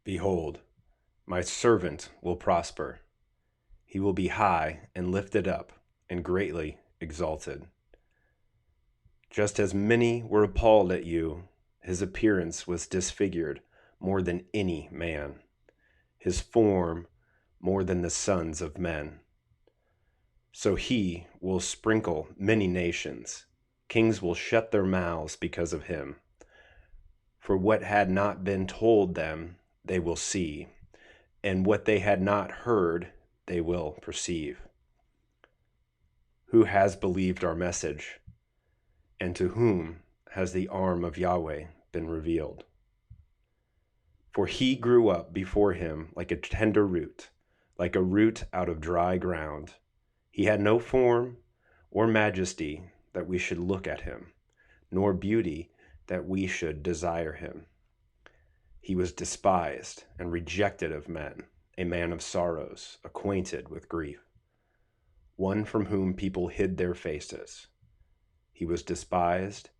Behold, my servant will prosper. He will be high and lifted up and greatly exalted. Just as many were appalled at you, his appearance was disfigured more than any man, his form more than the sons of men. So he will sprinkle many nations. Kings will shut their mouths because of him. For what had not been told them, they will see, and what they had not heard, they will perceive. Who has believed our message? And to whom has the arm of Yahweh been revealed? For he grew up before him like a tender root, like a root out of dry ground. He had no form or majesty that we should look at him, nor beauty that we should desire him. He was despised and rejected of men, a man of sorrows, acquainted with grief, one from whom people hid their faces. He was despised,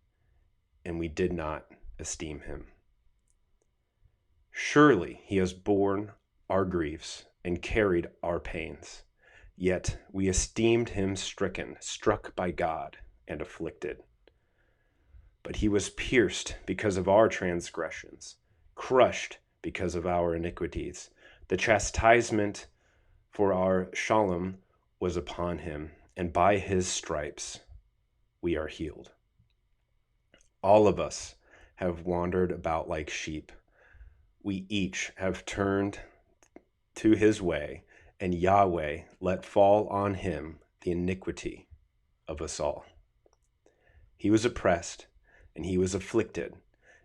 and we did not esteem him. Surely he has borne our griefs and carried our pains. Yet we esteemed him stricken, struck by God, and afflicted. But he was pierced because of our transgressions, crushed because of our iniquities. The chastisement for our shalom was upon him, and by his stripes we are healed. All of us have wandered about like sheep. We each have turned to his way, and Yahweh let fall on him the iniquity of us all. He was oppressed, and he was afflicted,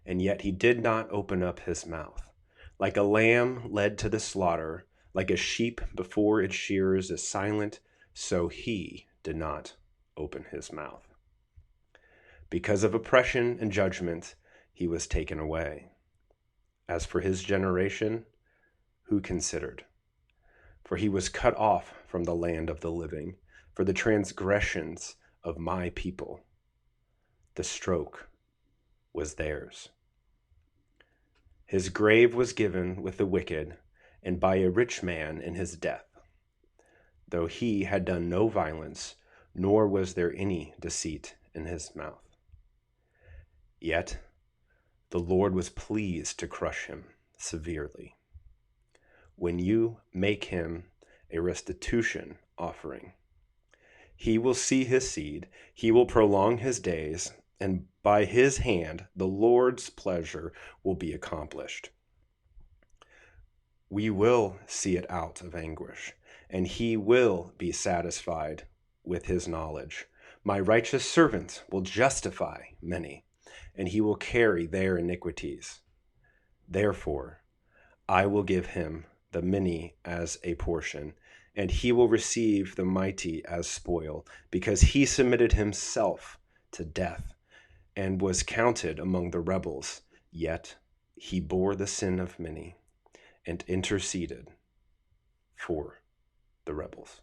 and yet he did not open up his mouth. Like a lamb led to the slaughter, like a sheep before its shearers is silent, so he did not open his mouth. Because of oppression and judgment, he was taken away. As for his generation, who considered? For he was cut off from the land of the living, for the transgressions of my people. The stroke was theirs. His grave was given with the wicked, and by a rich man in his death, though he had done no violence, nor was there any deceit in his mouth. Yet the Lord was pleased to crush him severely. When you make him a restitution offering, he will see his seed, he will prolong his days, and by his hand the Lord's pleasure will be accomplished. We will see it out of anguish, and he will be satisfied with his knowledge. My righteous servant will justify many, and he will carry their iniquities. Therefore, I will give him the many as a portion, and he will receive the mighty as spoil, because he submitted himself to death and was counted among the rebels. Yet he bore the sin of many and interceded for the rebels.